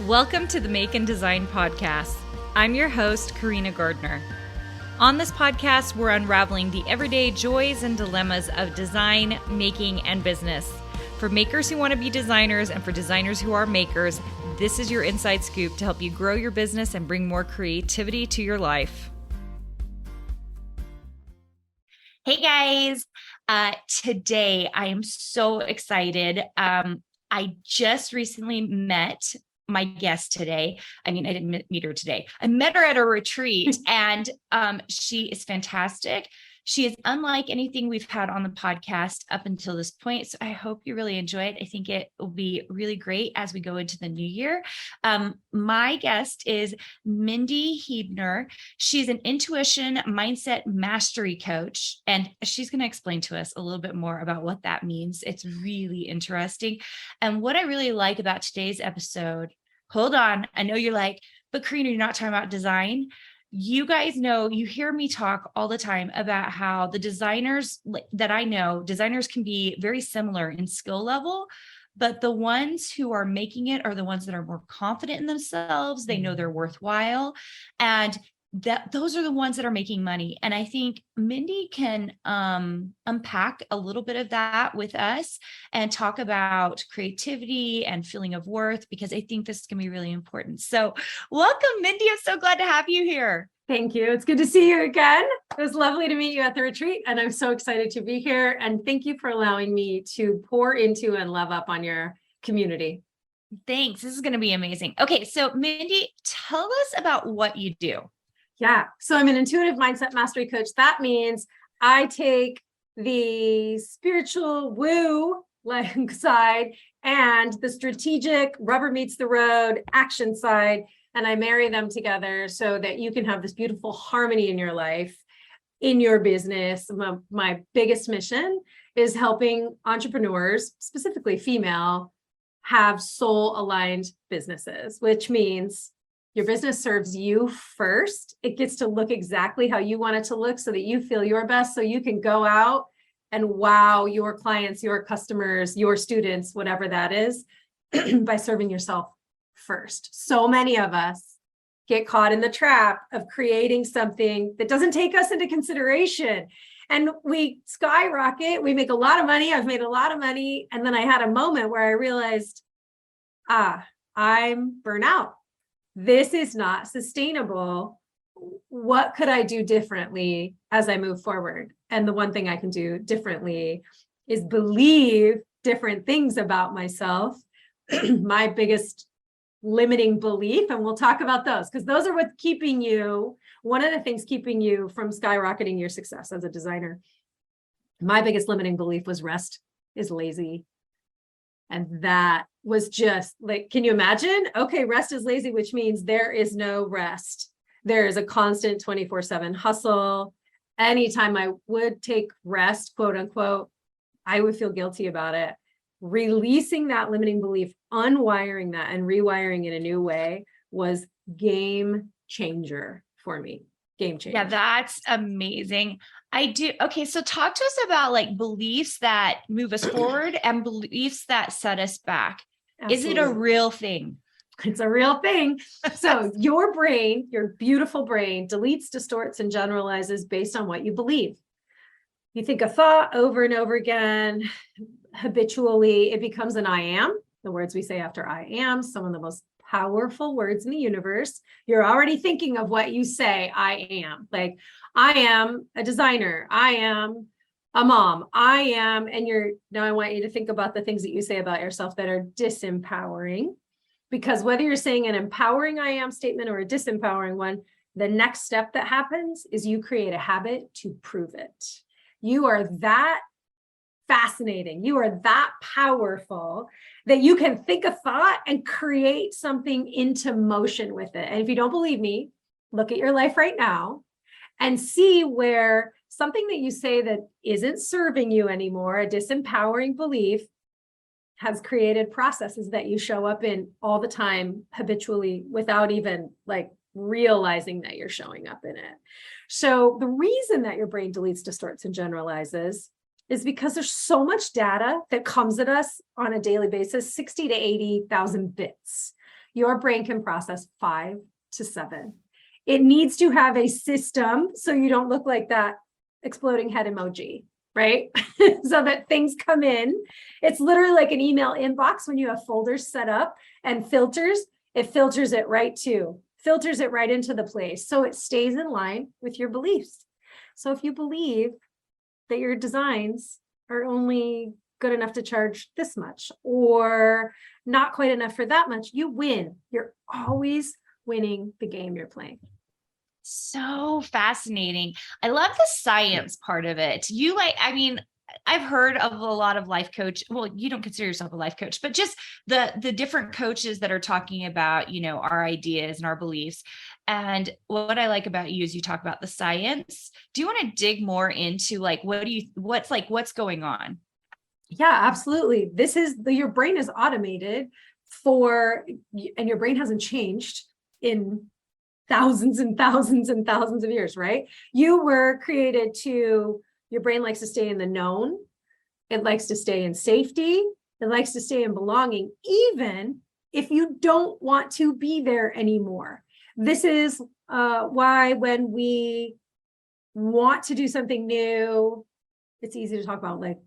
Welcome to the Make and Design Podcast. I'm your host, Carina Gardner. On this podcast, we're unraveling the everyday joys and dilemmas of design, making, and business. For makers who want to be designers and for designers who are makers, this is your inside scoop to help you grow your business and bring more creativity to your life. Hey guys, today I am so excited. I just recently met my guest today. I didn't meet her today. I met her at a retreat and she is fantastic. She is unlike anything we've had on the podcast up until this point. So I hope you really enjoy it. I think it will be really great as we go into the new year. My guest is Mindi Huebner. She's an intuition mindset mastery coach, and she's going to explain to us a little bit more about what that means. It's really interesting. And what I really like about today's episode, hold on, I know you're like, but Carina, you're not talking about design. You guys know, you hear me talk all the time about how the designers that I know, designers can be very similar in skill level, but the ones who are making it are the ones that are more confident in themselves. They know they're worthwhile. And those are the ones that are making money. And I think Mindi can unpack a little bit of that with us and talk about creativity and feeling of worth, because I think this is going to be really important. So welcome, Mindi. I'm so glad to have you here. Thank you. It's good to see you again. It was lovely to meet you at the retreat, and I'm so excited to be here. And thank you for allowing me to pour into and love up on your community. Thanks. This is going to be amazing. Okay, so Mindi, tell us about what you do. Yeah. So I'm an intuitive mindset mastery coach. That means I take the spiritual woo side and the strategic rubber meets the road action side, and I marry them together so that you can have this beautiful harmony in your life, in your business. My biggest mission is helping entrepreneurs, specifically female, have soul aligned businesses, which means your business serves you first. It gets to look exactly how you want it to look so that you feel your best, so you can go out and wow your clients, your customers, your students, whatever that is, by serving yourself first. So many of us get caught in the trap of creating something that doesn't take us into consideration. And we skyrocket, we make a lot of money. I've made a lot of money. And then I had a moment where I realized, I'm burnout. This is not sustainable. What could I do differently as I move forward? And the one thing I can do differently is believe different things about myself. My biggest limiting belief, and we'll talk about those, because those are what's keeping you, one of the things keeping you from skyrocketing your success as a designer. My biggest limiting belief was rest is lazy. And that was just like, can you imagine? Okay, rest is lazy, which means there is no rest. There is a constant 24/7 hustle. Anytime I would take rest, quote unquote, I would feel guilty about it. Releasing that limiting belief, unwiring that and rewiring in a new way was game changer for me. Game changer. Yeah, that's amazing. I do. Okay, so talk to us about like beliefs that move us forward and beliefs that set us back. Absolutely. Is it a real thing? It's a real thing. So your brain, your beautiful brain, deletes, distorts, and generalizes based on what you believe. You think a thought over and over again, habitually, it becomes an I am. The words we say after I am, some of the most powerful words in the universe. You're already thinking of what you say, I am. Like, I am a designer. I am a mom. I am, now I want you to think about the things that you say about yourself that are disempowering, because whether you're saying an empowering I am statement or a disempowering one, the next step that happens is you create a habit to prove it. You are that fascinating. You are that powerful that you can think a thought and create something into motion with it. And if you don't believe me, look at your life right now and see where something that you say that isn't serving you anymore, a disempowering belief, has created processes that you show up in all the time habitually without even like realizing that you're showing up in it. So the reason that your brain deletes, distorts, and generalizes is because there's so much data that comes at us on a daily basis, 60 to 80,000 bits. your brain can process 5 to 7. It needs to have a system so you don't look like that exploding head emoji, right? So that things come in. It's literally like an email inbox when you have folders set up and filters. It filters it right filters it right into the place. So it stays in line with your beliefs. So if you believe that your designs are only good enough to charge this much or not quite enough for that much, you win. You're always winning the game you're playing. So fascinating. I love the science part of it. I mean, I've heard of a lot of life coach. Well, you don't consider yourself a life coach, but just the different coaches that are talking about, our ideas and our beliefs. And what I like about you is you talk about the science. Do you want to dig more into like, what's going on? Yeah, absolutely. Your brain is automated and your brain hasn't changed in thousands and thousands and thousands of years, right? You were created your brain likes to stay in the known. It likes to stay in safety. It likes to stay in belonging, even if you don't want to be there anymore. This is why when we want to do something new, it's easy to talk about like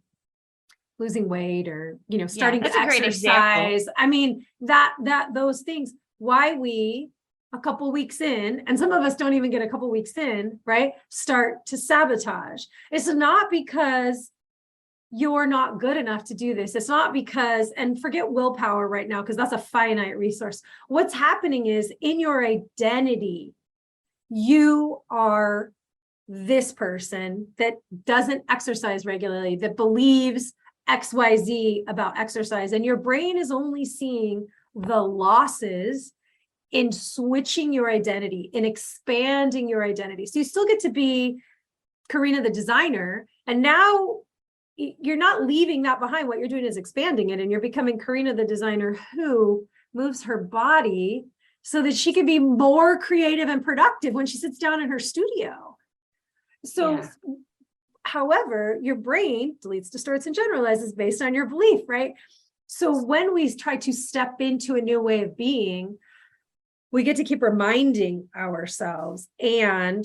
losing weight or, starting to exercise. I mean, those things, why we a couple weeks in, and some of us don't even get a couple weeks in, right? Start to sabotage. It's not because you're not good enough to do this. It's not because, and forget willpower right now, because that's a finite resource. What's happening is in your identity, you are this person that doesn't exercise regularly, that believes XYZ about exercise, and your brain is only seeing the losses in switching your identity, in expanding your identity. So you still get to be Carina the designer, and now you're not leaving that behind. What you're doing is expanding it, and you're becoming Carina the designer who moves her body so that she can be more creative and productive when she sits down in her studio. So yeah. However, your brain deletes, distorts, and generalizes based on your belief, right? So when we try to step into a new way of being, we get to keep reminding ourselves and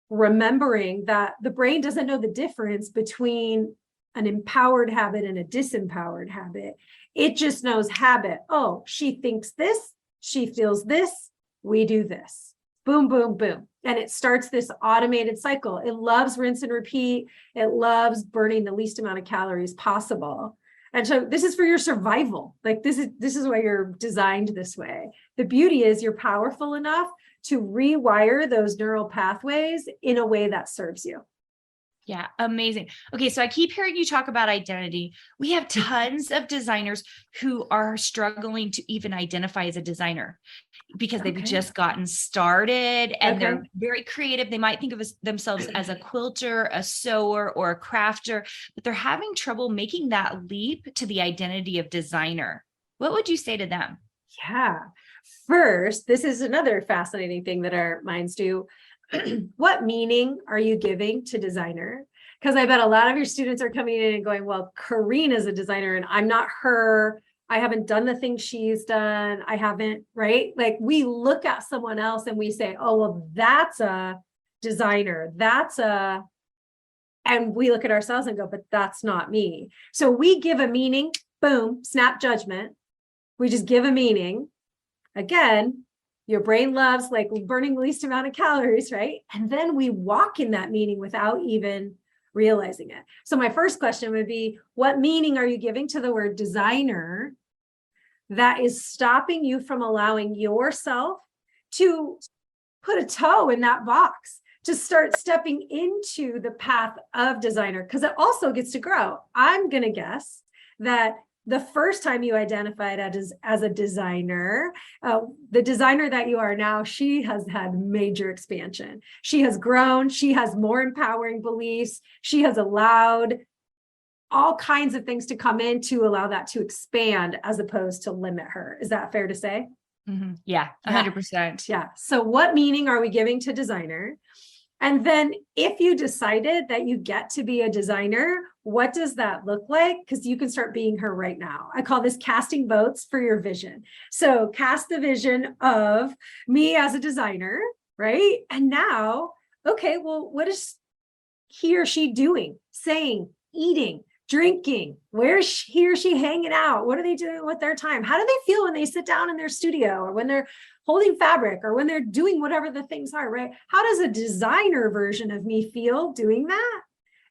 remembering that the brain doesn't know the difference between an empowered habit and a disempowered habit. It just knows habit. Oh, she thinks this, she feels this, we do this. Boom, boom, boom. And it starts this automated cycle. It loves rinse and repeat. It loves burning the least amount of calories possible. And so this is for your survival. Like this is why you're designed this way. The beauty is you're powerful enough to rewire those neural pathways in a way that serves you. Yeah, amazing. Okay, so I keep hearing you talk about identity. We have tons of designers who are struggling to even identify as a designer because they've just gotten started and they're very creative. They might think of themselves as a quilter, a sewer, or a crafter, but they're having trouble making that leap to the identity of designer. What would you say to them? Yeah. First, this is another fascinating thing that our minds do. What meaning are you giving to designer? Because I bet a lot of your students are coming in and going, well, Carina's a designer and I'm not her. I haven't done the things she's done. I haven't, right? Like we look at someone else and we say, oh, well, that's a designer. And we look at ourselves and go, but that's not me. So we give a meaning, boom, snap judgment. We just give a meaning. Again, your brain loves like burning the least amount of calories, right? And then we walk in that meaning without even realizing it. So my first question would be, what meaning are you giving to the word designer that is stopping you from allowing yourself to put a toe in that box, to start stepping into the path of designer? Because it also gets to grow. I'm going to guess that the first time you identified as a designer, the designer that you are now, she has had major expansion. She has grown. She has more empowering beliefs. She has allowed all kinds of things to come in to allow that to expand as opposed to limit her. Is that fair to say? Mm-hmm. Yeah, 100%. Yeah. So what meaning are we giving to designer? And then if you decided that you get to be a designer, what does that look like? Because you can start being her right now. I call this casting votes for your vision. So cast the vision of me as a designer, right? And now, okay, well, what is he or she doing, saying, eating, drinking? Where's he or she hanging out? What are they doing with their time? How do they feel when they sit down in their studio or when they're holding fabric or when they're doing whatever the things are, right? How does a designer version of me feel doing that?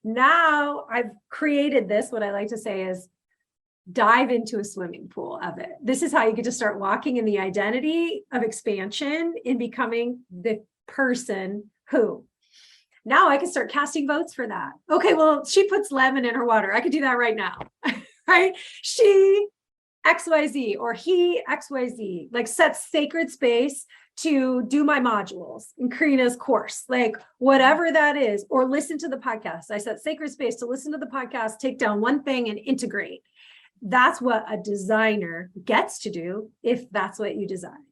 Now I've created this, what I like to say is dive into a swimming pool of it. This is how you get to start walking in the identity of expansion in becoming the person who. Now I can start casting votes for that. Okay, well, she puts lemon in her water. I could do that right now, right? She XYZ or he XYZ, like sets sacred space to do my modules in Carina's course, like whatever that is, or listen to the podcast. I set sacred space to listen to the podcast, take down one thing and integrate. That's what a designer gets to do if that's what you design.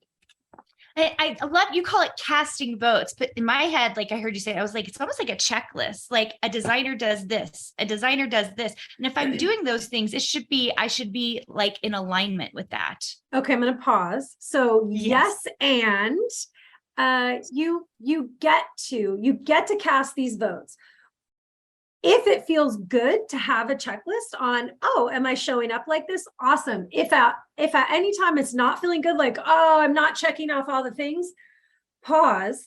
I love, you call it casting votes, but in my head, like I heard you say, I was like, it's almost like a checklist. Like a designer does this, a designer does this. And if I'm doing those things, I should be like in alignment with that. Okay, I'm going to pause. So yes, and you get to cast these votes. If it feels good to have a checklist on, oh, am I showing up like this? Awesome. If at any time it's not feeling good, like, oh, I'm not checking off all the things, pause,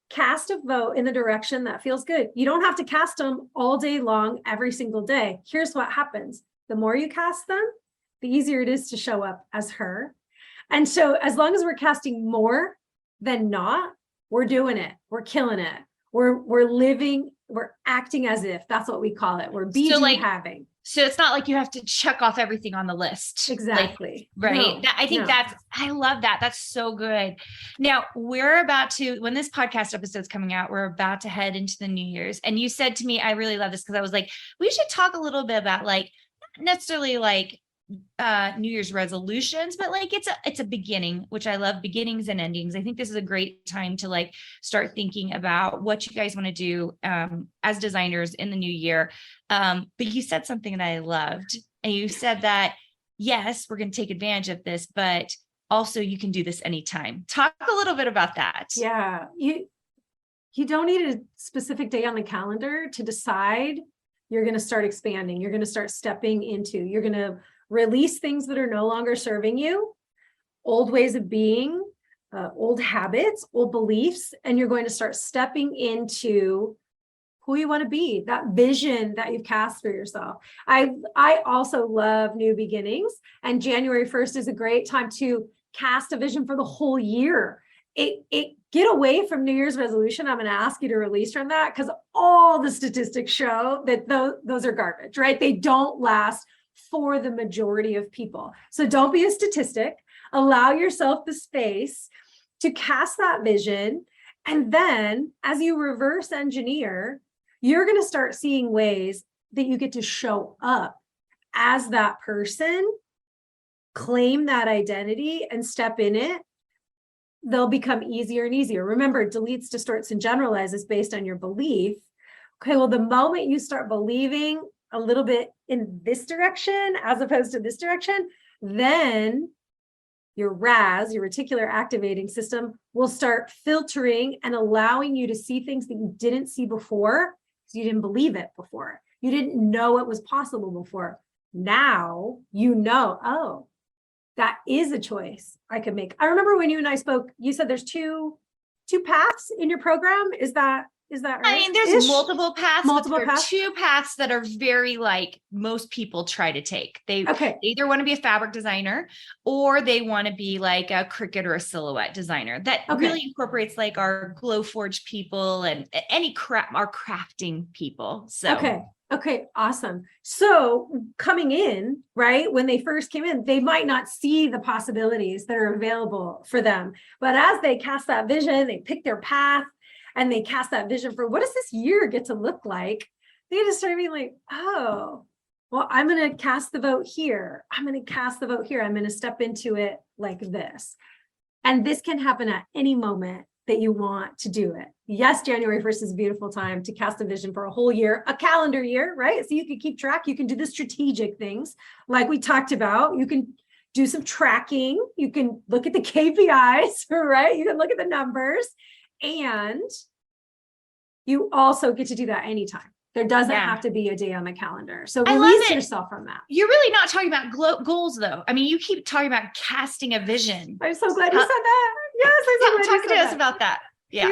cast a vote in the direction that feels good. You don't have to cast them all day long, every single day. Here's what happens. The more you cast them, the easier it is to show up as her. And so as long as we're casting more than not, we're doing it. We're killing it. We're living, we're acting as if. That's what we call it. We're having. So it's not like you have to check off everything on the list. Exactly. Like, right. No, I love that. That's so good. Now we're about to, when this podcast episode is coming out, we're about to head into the New Year's. And you said to me, I really love this because I was like, we should talk a little bit about like, not necessarily like New Year's resolutions, but like it's a beginning, which I love, beginnings and endings. I think this is a great time to like start thinking about what you guys want to do as designers in the new year. But you said something that I loved, and you said that yes, we're going to take advantage of this, but also you can do this anytime. Talk a little bit about that. Yeah, you don't need a specific day on the calendar to decide you're going to start expanding. You're going to start stepping into. You're going to release things that are no longer serving you, old ways of being, old habits, old beliefs, and you're going to start stepping into who you want to be, that vision that you've cast for yourself. I also love new beginnings, and January 1st is a great time to cast a vision for the whole year. It get away from New Year's resolution. I'm going to ask you to release from that because all the statistics show that those are garbage, right? They don't last for the majority of people. So don't be a statistic. Allow yourself the space to cast that vision. And then as you reverse engineer, you're going to start seeing ways that you get to show up as that person, claim that identity and step in it. They'll become easier and easier. Remember, deletes, distorts, and generalizes based on your belief. Okay, well, the moment you start believing a little bit in this direction as opposed to this direction, then your RAS, your reticular activating system, will start filtering and allowing you to see things that you didn't see before because you didn't believe it before. You didn't know it was possible before. Now you know, oh, that is a choice I could make. I remember when you and I spoke, you said there's two paths in your program. Is that right? I mean, there's multiple paths, but there are two paths that are very like most people try to take. They either want to be a fabric designer or they want to be like a Cricut or a silhouette designer that really incorporates like our Glowforge people and our crafting people. So Okay, awesome. So coming in, right, when they first came in, they might not see the possibilities that are available for them. But as they cast that vision, they pick their path, and they cast that vision for what does this year get to look like? They just start being like, oh, well, I'm going to cast the vote here. I'm going to cast the vote here. I'm going to step into it like this. And this can happen at any moment that you want to do it. Yes, January 1st is a beautiful time to cast a vision for a whole year, a calendar year, right? So you can keep track. You can do the strategic things like we talked about. You can do some tracking. You can look at the KPIs, right? You can look at the numbers, and you also get to do that anytime. There doesn't have to be a day on the calendar. So release yourself from that. You're really not talking about goals, though. I mean, you keep talking about casting a vision. I'm so glad you said that. Yes, I'm so glad you said that. Talk to us about that. Yeah.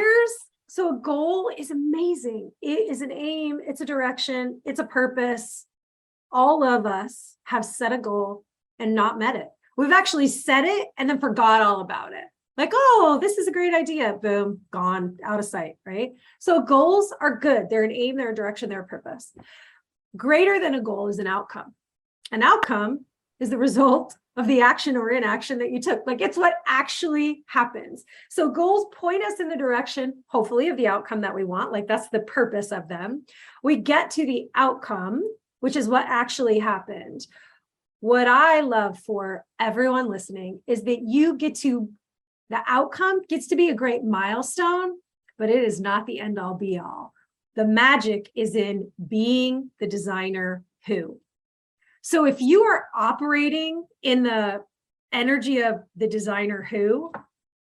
So a goal is amazing. It is an aim. It's a direction. It's a purpose. All of us have set a goal and not met it. We've actually set it and then forgot all about it. Like, oh, this is a great idea. Boom, gone, out of sight, right? So goals are good. They're an aim, they're a direction, they're a purpose. Greater than a goal is an outcome. An outcome is the result of the action or inaction that you took. Like, it's what actually happens. So goals point us in the direction, hopefully, of the outcome that we want. Like, that's the purpose of them. We get to the outcome, which is what actually happened. What I love for everyone listening is that the outcome gets to be a great milestone, but it is not the end all be all. The magic is in being the designer who. So if you are operating in the energy of the designer who,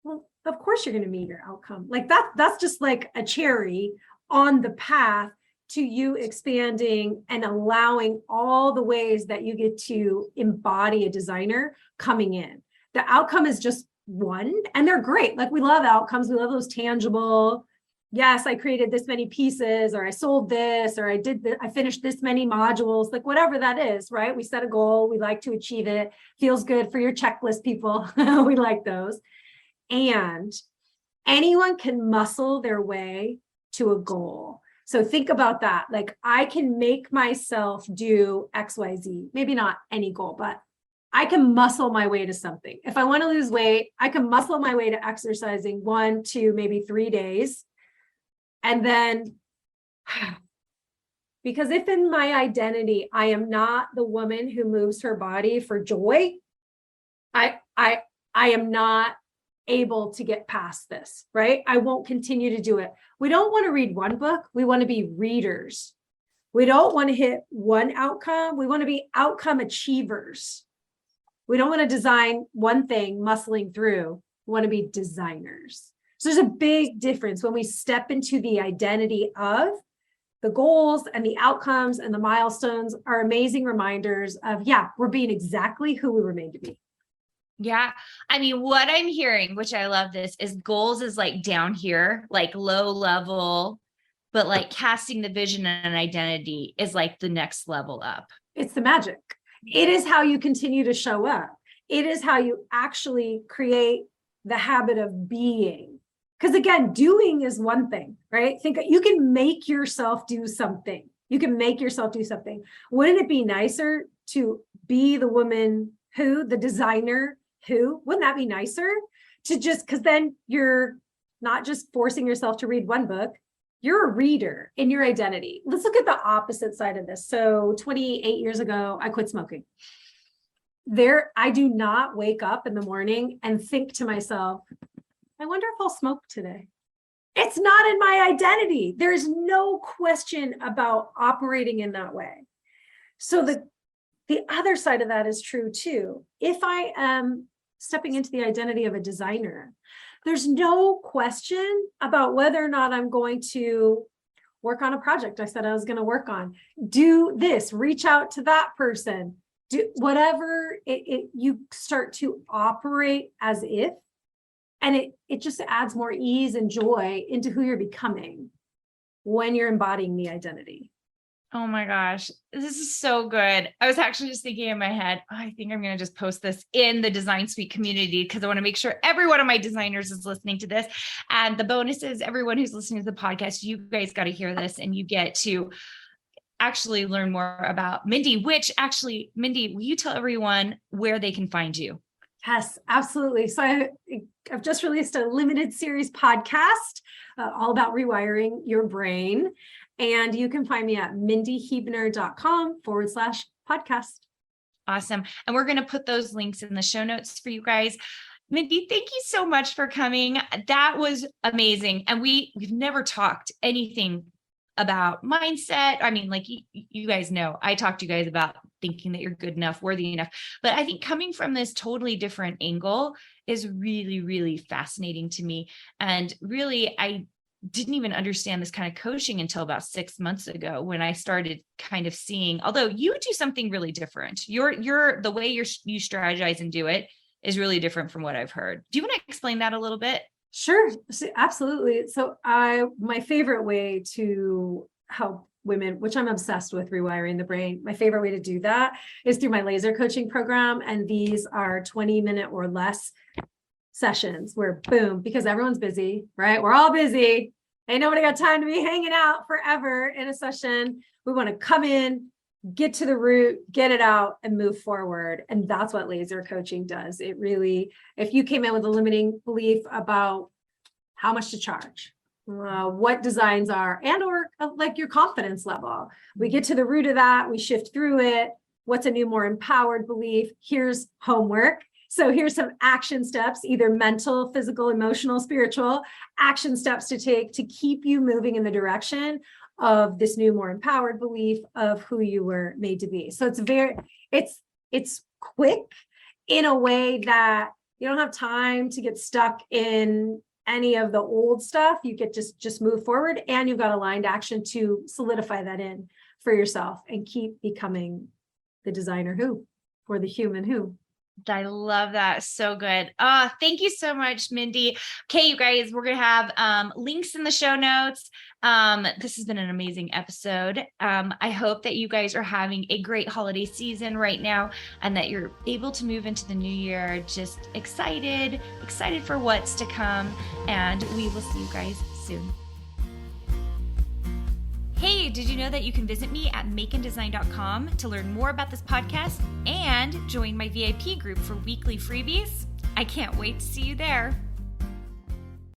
well, of course you're going to meet your outcome. Like that's just like a cherry on the path to you expanding and allowing all the ways that you get to embody a designer coming in. The outcome is just one, and they're great. Like, we love outcomes. We love those tangible. Yes, I created this many pieces, or I sold this, or I finished this many modules, like whatever that is, right? We set a goal. We like to achieve it. Feels good for your checklist, people. We like those. And anyone can muscle their way to a goal. So think about that. Like, I can make myself do XYZ, maybe not any goal, but I can muscle my way to something. If I want to lose weight, I can muscle my way to exercising 1, 2, maybe 3 days. And then, because if in my identity, I am not the woman who moves her body for joy, I am not able to get past this, right? I won't continue to do it. We don't want to read one book. We want to be readers. We don't want to hit one outcome. We want to be outcome achievers. We don't want to design one thing muscling through. We want to be designers. So there's a big difference when we step into the identity of the goals, and the outcomes and the milestones are amazing reminders of, yeah, we're being exactly who we were made to be. Yeah. I mean, what I'm hearing, which I love this, is goals is like down here, like low level, but like casting the vision and identity is like the next level up. It's the magic. It is how you continue to show up. It is how you actually create the habit of being. Because again, doing is one thing, right? Think you can make yourself do something. You can make yourself do something. Wouldn't it be nicer to be the woman who, the designer who? Wouldn't that be nicer? To just, because then you're not just forcing yourself to read one book, you're a reader in your identity. Let's look at the opposite side of this. So 28 years ago, I quit smoking. I do not wake up in the morning and think to myself, I wonder if I'll smoke today. It's not in my identity. There's no question about operating in that way. So the other side of that is true too. If I am stepping into the identity of a designer, there's no question about whether or not I'm going to work on a project I said I was going to work on, do this, reach out to that person, do whatever you start to operate as if, and it just adds more ease and joy into who you're becoming when you're embodying the identity. Oh my gosh, this is so good. I was actually just thinking in my head, oh, I think I'm going to just post this in the Design Suite community because I want to make sure every one of my designers is listening to this. And the bonus is everyone who's listening to the podcast, you guys got to hear this and you get to actually learn more about Mindi, which actually, Mindi, will you tell everyone where they can find you? Yes, absolutely. So I've just released a limited series podcast all about rewiring your brain. And you can find me at mindihuebner.com/podcast. Awesome. And we're going to put those links in the show notes for you guys. Mindy, thank you so much for coming. That was amazing. And we've never talked anything about mindset. I mean, like you guys know, I talked to you guys about thinking that you're good enough, worthy enough. But I think coming from this totally different angle is really, really fascinating to me. And really, I didn't even understand this kind of coaching until about 6 months ago when I started kind of seeing, although you do something really different. The way you strategize and do it is really different from what I've heard. Do you want to explain that a little bit? Sure, absolutely. So my favorite way to help women, which I'm obsessed with rewiring the brain, my favorite way to do that is through my laser coaching program. And these are 20-minute or less sessions where boom, because everyone's busy, right? We're all busy. Ain't nobody got time to be hanging out forever in a session. We want to come in, get to the root, get it out, and move forward. And that's what laser coaching does. It really, if you came in with a limiting belief about how much to charge, what designs are, and or like your confidence level, we get to the root of that, we shift through it. What's a new, more empowered belief? Here's homework. So here's some action steps, either mental, physical, emotional, spiritual action steps to take to keep you moving in the direction of this new, more empowered belief of who you were made to be. So it's quick in a way that you don't have time to get stuck in any of the old stuff. You get just move forward, and you've got aligned action to solidify that in for yourself and keep becoming the designer who, or the human who. I love that. So good. Thank you so much, Mindy. Okay, you guys, we're going to have links in the show notes. This has been an amazing episode. I hope that you guys are having a great holiday season right now and that you're able to move into the new year just excited for what's to come. And we will see you guys soon. Hey, did you know that you can visit me at makeanddesign.com to learn more about this podcast and join my VIP group for weekly freebies? I can't wait to see you there.